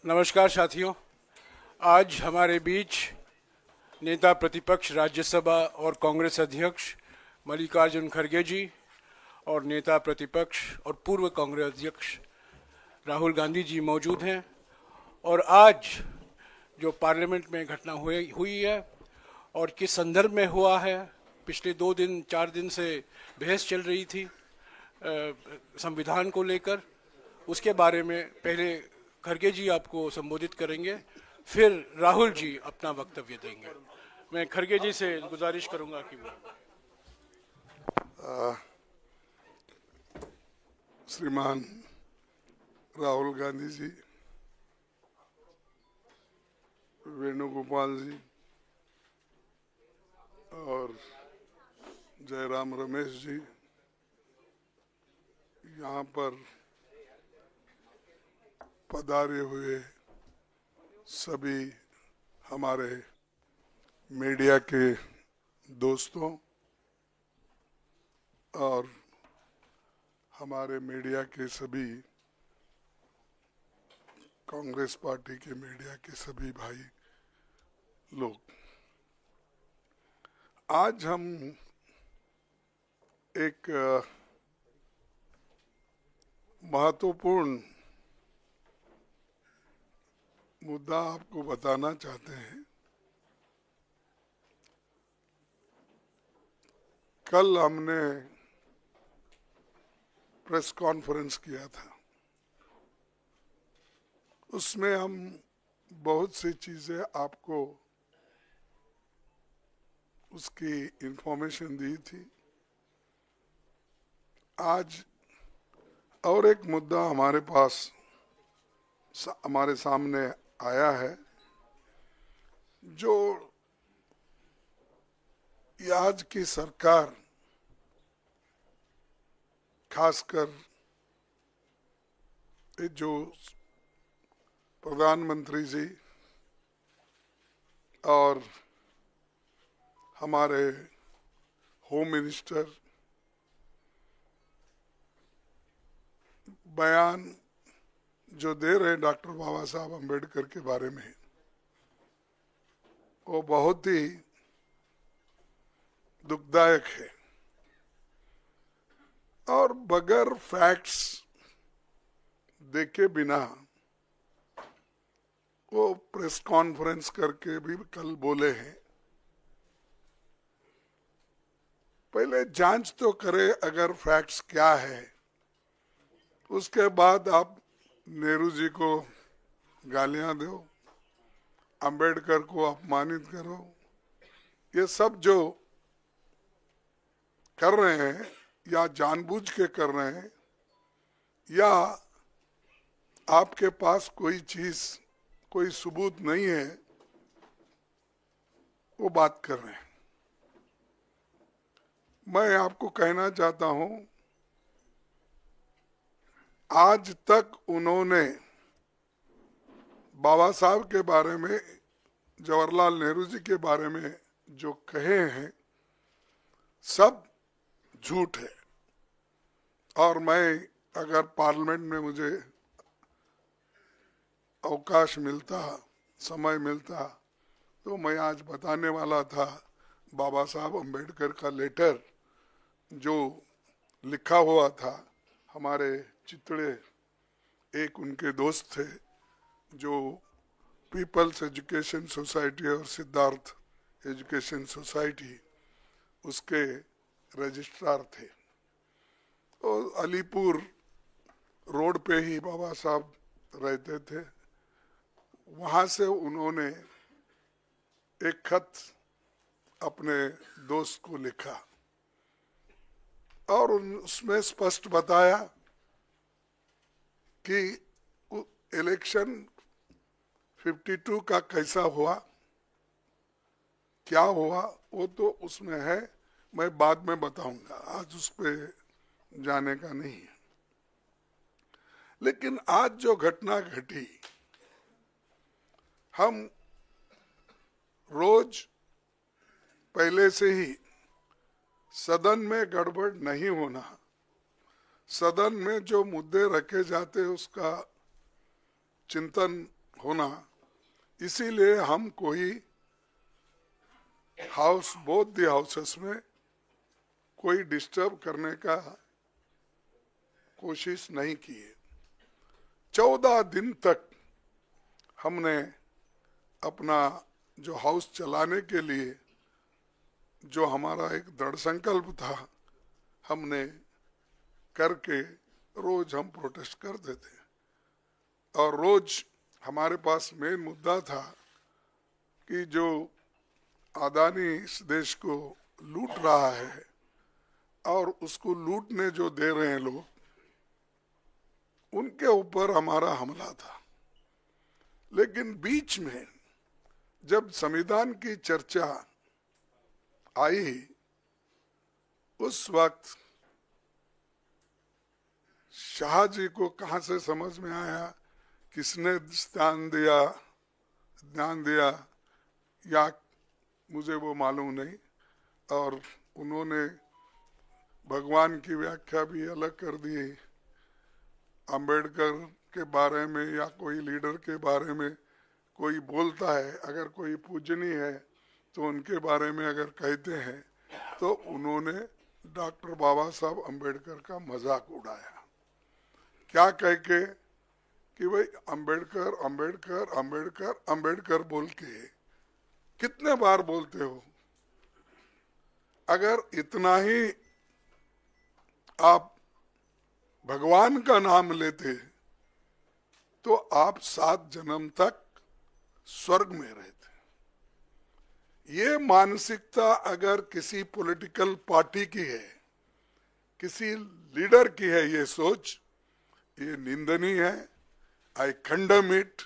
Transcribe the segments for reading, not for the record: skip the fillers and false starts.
नमस्कार साथियों। आज हमारे बीच नेता प्रतिपक्ष राज्यसभा और कांग्रेस अध्यक्ष मल्लिकार्जुन खड़गे जी और नेता प्रतिपक्ष और पूर्व कांग्रेस अध्यक्ष राहुल गांधी जी मौजूद हैं। और आज जो पार्लियामेंट में घटना हुई है और किस संदर्भ में हुआ है, पिछले 2 दिन 4 दिन से बहस चल रही थी संविधान को लेकर। उसके बारे में पहले खड़गे जी आपको संबोधित करेंगे, फिर राहुल जी अपना वक्तव्य देंगे। मैं खड़गे जी से गुजारिश करूंगा कि वो श्रीमान राहुल गांधी जी, वेणुगोपाल जी और जयराम रमेश जी, यहाँ पर पधारे हुए सभी हमारे मीडिया के दोस्तों और हमारे मीडिया के सभी कांग्रेस पार्टी के मीडिया के सभी भाई लोग, आज हम एक महत्वपूर्ण मुद्दा आपको बताना चाहते हैं। कल हमने प्रेस कॉन्फ्रेंस किया था, उसमें हम बहुत सी चीजें आपको उसकी इंफॉर्मेशन दी थी। आज और एक मुद्दा हमारे पास हमारे सामने आया है, जो आज की सरकार, खासकर जो प्रधानमंत्री जी और हमारे होम मिनिस्टर बयान जो दे रहे डॉक्टर बाबा साहब अम्बेडकर के बारे में, वो बहुत ही दुखदायक है और बगैर फैक्ट्स देखे बिना वो प्रेस कॉन्फ्रेंस करके भी कल बोले हैं। पहले जांच तो करे अगर फैक्ट्स क्या है, उसके बाद आप नेहरू जी को गालियां दो, अंबेडकर को अपमानित करो। ये सब जो कर रहे हैं या जानबूझ के कर रहे हैं या आपके पास कोई चीज, कोई सबूत नहीं है, वो बात कर रहे हैं। मैं आपको कहना चाहता हूं, आज तक उन्होंने बाबा साहब के बारे में, जवाहरलाल नेहरू जी के बारे में जो कहे हैं, सब झूठ है। और मैं अगर पार्लियामेंट में मुझे अवकाश मिलता, समय मिलता, तो मैं आज बताने वाला था बाबा साहब अम्बेडकर का लेटर जो लिखा हुआ था। हमारे चितड़े एक उनके दोस्त थे जो पीपल्स एजुकेशन सोसाइटी और सिद्धार्थ एजुकेशन सोसाइटी उसके रजिस्ट्रार थे। तो अलीपुर रोड पे ही बाबा साहब रहते थे। वहां से उन्होंने एक खत अपने दोस्त को लिखा और उसमें स्पष्ट बताया कि इलेक्शन 52 का कैसा हुआ, क्या हुआ, वो तो उसमें है, मैं बाद में बताऊंगा, आज उस पर जाने का नहीं है। लेकिन आज जो घटना घटी, हम रोज पहले से ही सदन में गड़बड़ नहीं होना, सदन में जो मुद्दे रखे जाते उसका चिंतन होना, इसीलिए हम कोई हाउस, बोथ द हाउसेस में कोई डिस्टर्ब करने का कोशिश नहीं किए। 14 दिन तक हमने अपना जो हाउस चलाने के लिए जो हमारा एक दृढ़ संकल्प था, हमने करके रोज हम प्रोटेस्ट करते थे। और रोज हमारे पास मेन मुद्दा था कि जो अदानी इस देश को लूट रहा है और उसको लूटने जो दे रहे हैं लोग, उनके ऊपर हमारा हमला था। लेकिन बीच में जब संविधान की चर्चा आई, उस वक्त शाह जी को कहां से समझ में आया, किसने ध्यान दिया या मुझे वो मालूम नहीं, और उन्होंने भगवान की व्याख्या भी अलग कर दी। अंबेडकर के बारे में या कोई लीडर के बारे में कोई बोलता है, अगर कोई पूजनीय है तो उनके बारे में अगर कहते हैं तो उन्होंने डॉक्टर बाबा साहब अंबेडकर का मजाक उड़ाया। क्या कह के कि भाई अंबेडकर अंबेडकर अंबेडकर अंबेडकर बोल के कितने बार बोलते हो? अगर इतना ही आप भगवान का नाम लेते तो आप 7 जन्म तक स्वर्ग में रहते। ये मानसिकता अगर किसी पॉलिटिकल पार्टी की है, किसी लीडर की है, ये सोच, ये निंदनीय है। आई कंडम इट।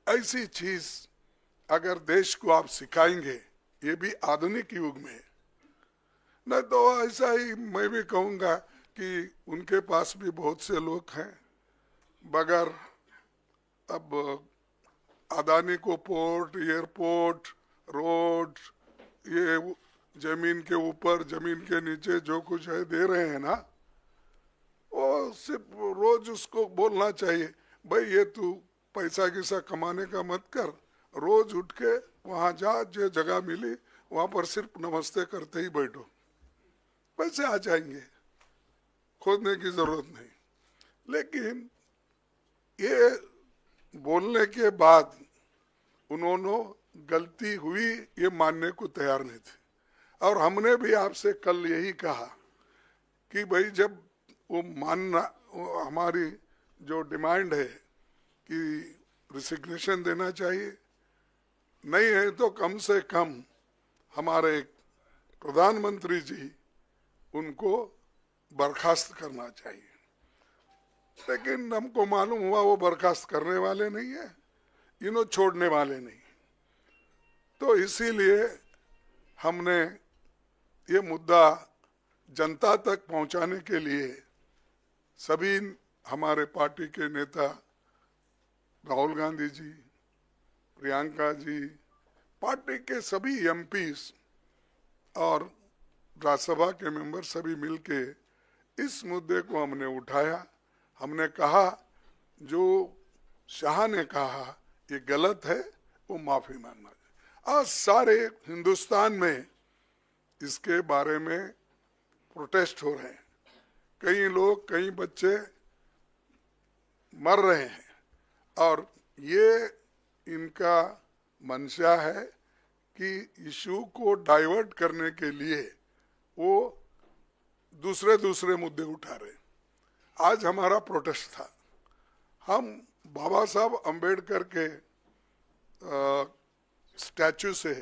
ऐसी चीज अगर देश को आप सिखाएंगे, ये भी आधुनिक युग में, न तो ऐसा ही मैं भी कहूंगा कि उनके पास भी बहुत से लोग हैं, बगैर अब अदानी को पोर्ट, एयरपोर्ट, रोड, ये जमीन के ऊपर जमीन के नीचे जो कुछ है दे रहे हैं ना, वो सिर्फ रोज उसको बोलना चाहिए, भाई ये तू पैसा किसा कमाने का मत कर, रोज उठ के वहां जा, जो जगह मिली वहां पर सिर्फ नमस्ते करते ही बैठो, पैसे आ जाएंगे, खोदने की जरूरत नहीं। लेकिन ये बोलने के बाद उन्होंने गलती हुई ये मानने को तैयार नहीं थे। और हमने भी आपसे कल यही कहा कि भाई जब वो मानना, हमारी जो डिमांड है कि रिसिग्नेशन देना चाहिए, नहीं है तो कम से कम हमारे प्रधानमंत्री जी उनको बर्खास्त करना चाहिए। लेकिन हमको मालूम हुआ वो बर्खास्त करने वाले नहीं है, इन्हों छोड़ने वाले नहीं। तो इसीलिए हमने ये मुद्दा जनता तक पहुंचाने के लिए सभी हमारे पार्टी के नेता, राहुल गांधी जी, प्रियंका जी, पार्टी के सभी एमपीस और राज्यसभा के मेंबर सभी मिलके इस मुद्दे को हमने उठाया। हमने कहा जो शाह ने कहा ये गलत है, वो माफी मांगना चाहिए। आज सारे हिंदुस्तान में इसके बारे में प्रोटेस्ट हो रहे हैं, कई लोग, कई बच्चे मर रहे हैं, और ये इनका मंशा है कि इशू को डाइवर्ट करने के लिए वो दूसरे मुद्दे उठा रहे। आज हमारा प्रोटेस्ट था, हम बाबा साहब अंबेडकर के स्टैचू से,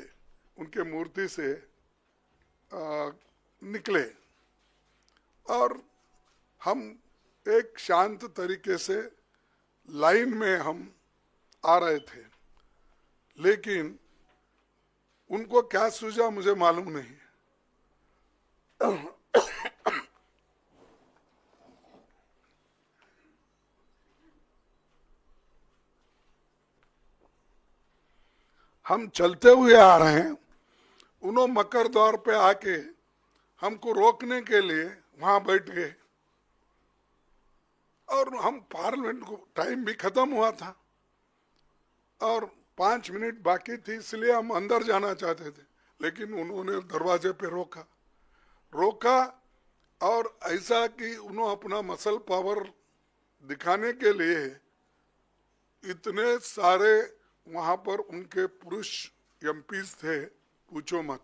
उनके मूर्ति से निकले और हम एक शांत तरीके से लाइन में हम आ रहे थे। लेकिन उनको क्या सूझा मुझे मालूम नहीं। हम चलते हुए आ रहे हैं, उन्होंने मकर द्वार पे आके हमको रोकने के लिए वहां बैठ गए, और हम पार्लियामेंट को टाइम भी खत्म हुआ था, और 5 मिनट बाकी थी, इसलिए हम अंदर जाना चाहते थे, लेकिन उन्होंने दरवाजे पे रोका और ऐसा कि उन्होंने अपना मसल पावर दिखाने के लिए इतने सारे वहां पर उनके पुरुष एमपीज थे, पूछो मत।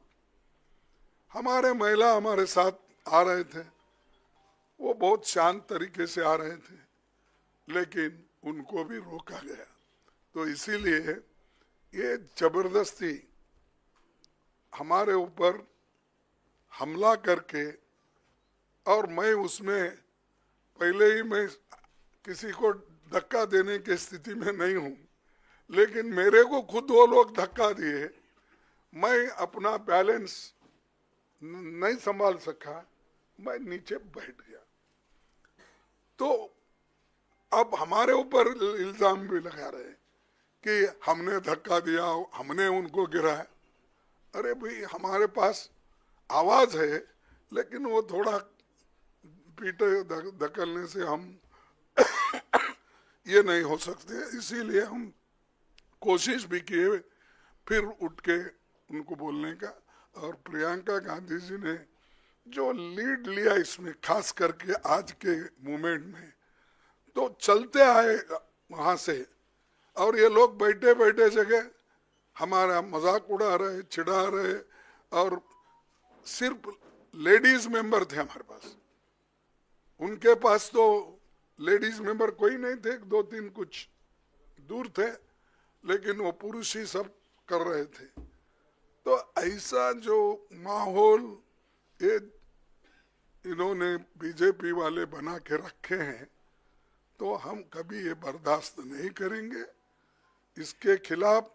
हमारे महिला हमारे साथ आ रहे थे, वो बहुत शांत तरीके से आ रहे थे, लेकिन उनको भी रोका गया। तो इसीलिए ये जबरदस्ती हमारे ऊपर हमला करके, और मैं उसमें पहले ही मैं किसी को धक्का देने की स्थिति में नहीं हूं, लेकिन मेरे को खुद वो लोग धक्का दिए, मैं अपना बैलेंस नहीं संभाल सका, मैं नीचे बैठ गया। तो अब हमारे ऊपर इल्जाम भी लगा रहे कि हमने धक्का दिया, हमने उनको गिराया। अरे भाई, हमारे पास आवाज है, लेकिन वो थोड़ा पीटे धकलने से हम ये नहीं हो सकते, इसीलिए हम कोशिश भी किए फिर उठ के उनको बोलने का। और प्रियंका गांधी जी ने जो लीड लिया इसमें, खास करके आज के मूवमेंट में, तो चलते आए वहां से, और ये लोग बैठे बैठे जगह हमारा मजाक उड़ा रहे, चिढ़ा रहे, और सिर्फ लेडीज मेंबर थे हमारे पास। उनके पास तो लेडीज मेंबर कोई नहीं थे, 2-3 कुछ दूर थे, लेकिन वो पुरुष ही सब कर रहे थे। तो ऐसा जो माहौल ये इन्होंने बीजेपी वाले बना के रखे हैं, तो हम कभी ये बर्दाश्त नहीं करेंगे। इसके खिलाफ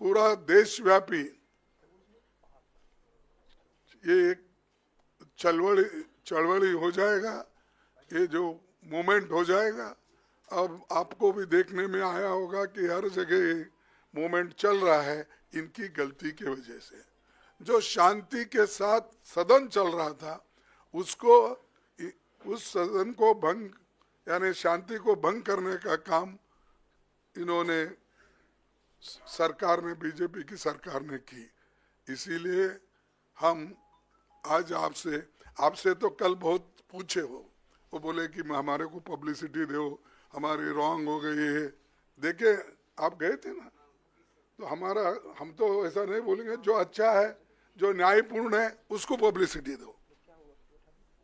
पूरा देशव्यापी ये एक चळवळी हो जाएगा, ये जो मूवमेंट हो जाएगा। अब आपको भी देखने में आया होगा कि हर जगह ये मूवमेंट चल रहा है इनकी गलती की वजह से। जो शांति के साथ सदन चल रहा था, उसको, उस सदन को भंग, यानी शांति को भंग करने का काम इन्होंने, सरकार ने, बीजेपी की सरकार ने की। इसीलिए हम आज आपसे तो कल बहुत पूछे, वो बोले कि हमारे को पब्लिसिटी दो, हमारी रॉन्ग हो गई है। देखे, आप गए थे ना, तो हम तो ऐसा नहीं बोलेंगे, जो अच्छा है, जो न्यायपूर्ण है, उसको पब्लिसिटी दो।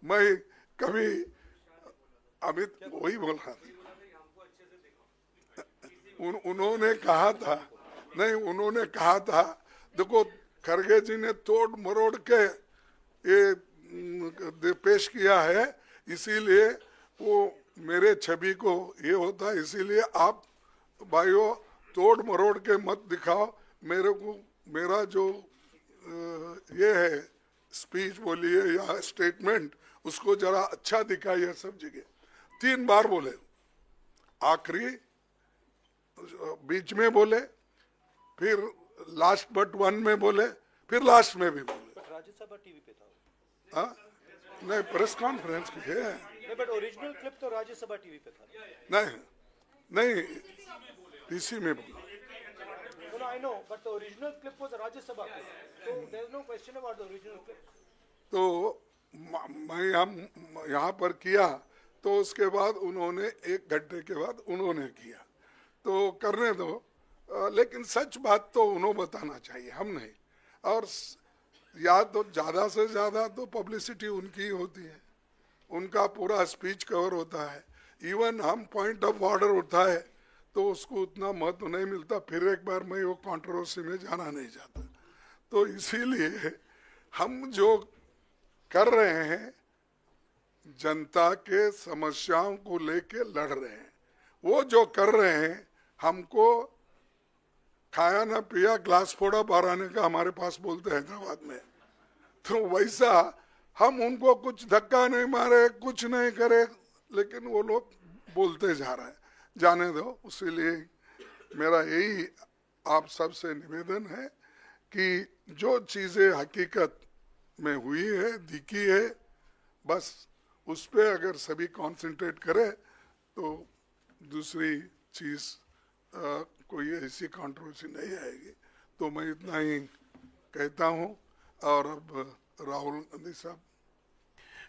मैं कभी अमित वही बोल रहा था, उन्होंने कहा था, नहीं, उन्होंने कहा था, देखो खरगे जी ने तोड़ मरोड़ के ये पेश किया है, इसीलिए वो मेरे छवि को ये होता है, इसीलिए आप भाइयों तोड़ मरोड़ के मत दिखाओ मेरे को। मेरा जो ये है स्पीच बोलिए या स्टेटमेंट, उसको जरा अच्छा दिखाइए सब जगह। 3 बार बोले, आखिरी, बीच में बोले, फिर लास्ट बट वन में बोले, फिर लास्ट में भी बोले। राज्यसभा टीवी पे था। हाँ, नहीं, प्रेस कॉन्फ्रेंस है। नहीं, बट ओरिजिनल क्लिप तो राज्यसभा टीवी पे था। नहीं, पीसी में बोला। No, I know, but the original clip was a Rajya clip. So there is no question about the original clip. तो मैं हम यहाँ पर किया, तो उसके बाद उन्होंने 1 घंटे के बाद उन्होंने किया, तो करने दो, लेकिन सच बात तो उन्होंने बताना चाहिए, हम नहीं। और या तो ज़्यादा से ज़्यादा तो पब्लिसिटी उनकी ही होती है, उनका पूरा स्पीच कवर होता है। इवन हम पॉइंट ऑफ ऑर्डर उठाए तो उसको उतना महत्व नहीं मिलता, फिर एक बार मैं वो कंट्रोवर्सी में जाना नहीं चाहता। तो इसीलिए हम जो कर रहे हैं, जनता के समस्याओं को लेके लड़ रहे हैं। वो जो कर रहे हैं, हमको खाया ना पिया ग्लास फोड़ा बाराने का हमारे पास बोलते हैं हैदराबाद में, तो वैसा हम उनको कुछ धक्का नहीं मारे, कुछ नहीं करे, लेकिन वो लोग बोलते जा रहे हैं, जाने दो। इसीलिए मेरा यही आप सबसे निवेदन है कि जो चीज़ें हकीकत में हुई है, दिखी है, बस उस पर अगर सभी कंसंट्रेट करें तो दूसरी चीज़ कोई ऐसी कंट्रोवर्सी नहीं आएगी। तो मैं इतना ही कहता हूँ। और अब राहुल गांधी साहब।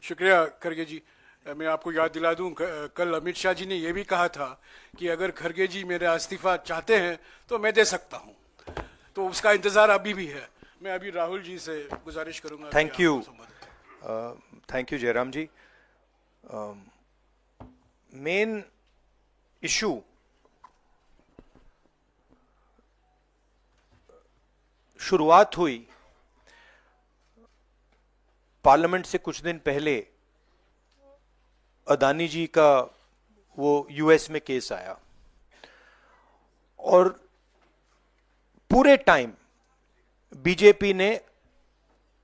शुक्रिया खरगे जी। मैं आपको याद दिला दूं, कल अमित शाह जी ने यह भी कहा था कि अगर खरगे जी मेरा इस्तीफा चाहते हैं तो मैं दे सकता हूं, तो उसका इंतजार अभी भी है। मैं अभी राहुल जी से गुजारिश करूंगा। Thank you, thank you Jairam ji. Main issue शुरुआत हुई पार्लियामेंट से कुछ दिन पहले, अदानी जी का वो यूएस में केस आया और पूरे टाइम बीजेपी ने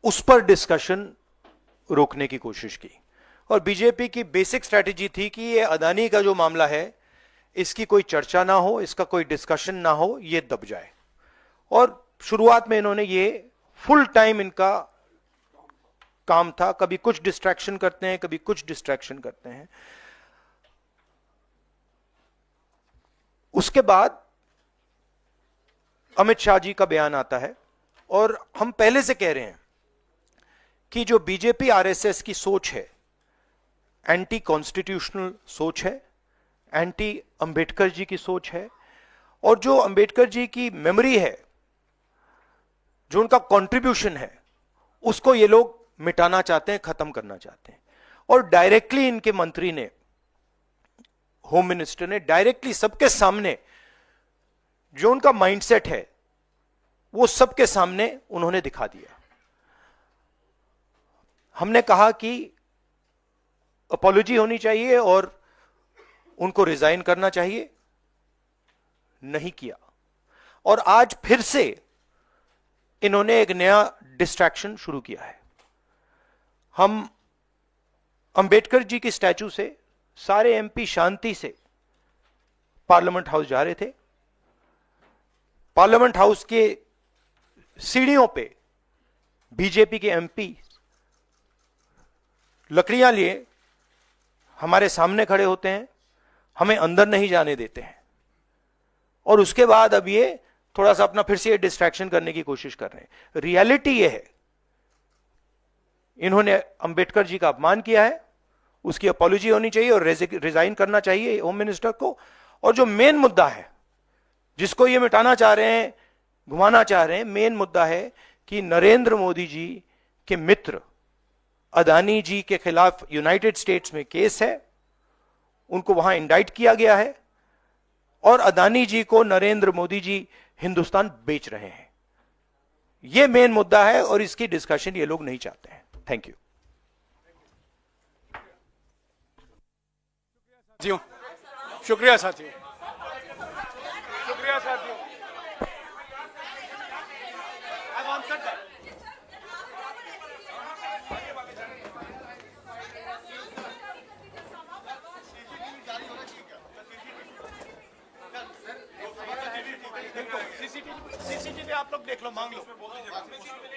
उस पर डिस्कशन रोकने की कोशिश की। और बीजेपी की बेसिक स्ट्रैटेजी थी कि ये अदानी का जो मामला है इसकी कोई चर्चा ना हो, इसका कोई डिस्कशन ना हो, ये दब जाए। और शुरुआत में इन्होंने ये फुल टाइम इनका काम था, कभी कुछ डिस्ट्रैक्शन करते हैं, कभी कुछ डिस्ट्रैक्शन करते हैं। उसके बाद अमित शाह जी का बयान आता है और हम पहले से कह रहे हैं कि जो बीजेपी आरएसएस की सोच है, एंटी कॉन्स्टिट्यूशनल सोच है, एंटी अंबेडकर जी की सोच है, और जो अंबेडकर जी की मेमोरी है, जो उनका कंट्रीब्यूशन है, उसको ये लोग मिटाना चाहते हैं, खत्म करना चाहते हैं। और डायरेक्टली इनके मंत्री ने, होम मिनिस्टर ने डायरेक्टली सबके सामने जो उनका माइंडसेट है वो सबके सामने उन्होंने दिखा दिया। हमने कहा कि अपॉलॉजी होनी चाहिए और उनको रिजाइन करना चाहिए, नहीं किया। और आज फिर से इन्होंने एक नया डिस्ट्रैक्शन शुरू किया है। हम अंबेडकर जी की स्टैचू से सारे एमपी शांति से पार्लियामेंट हाउस जा रहे थे। पार्लियामेंट हाउस के सीढ़ियों पे बीजेपी के एमपी लकड़ियां लिए हमारे सामने खड़े होते हैं, हमें अंदर नहीं जाने देते हैं। और उसके बाद अब ये थोड़ा सा अपना फिर से डिस्ट्रैक्शन करने की कोशिश कर रहे हैं। रियलिटी ये है, इन्होंने अंबेडकर जी का अपमान किया है, उसकी अपॉलॉजी होनी चाहिए और रिजाइन करना चाहिए होम मिनिस्टर को। और जो मेन मुद्दा है जिसको ये मिटाना चाह रहे हैं, घुमाना चाह रहे हैं, मेन मुद्दा है कि नरेंद्र मोदी जी के मित्र अदानी जी के खिलाफ यूनाइटेड स्टेट्स में केस है, उनको वहां इंडाइट किया गया है और अदानी जी को नरेंद्र मोदी जी हिंदुस्तान बेच रहे हैं। यह मेन मुद्दा है और इसकी डिस्कशन ये लोग नहीं चाहते हैं। Thank you. साथियों, शुक्रिया साथियों, शुक्रिया साथियों। सीसीटीवी आप लोग देख लो, मांग लो।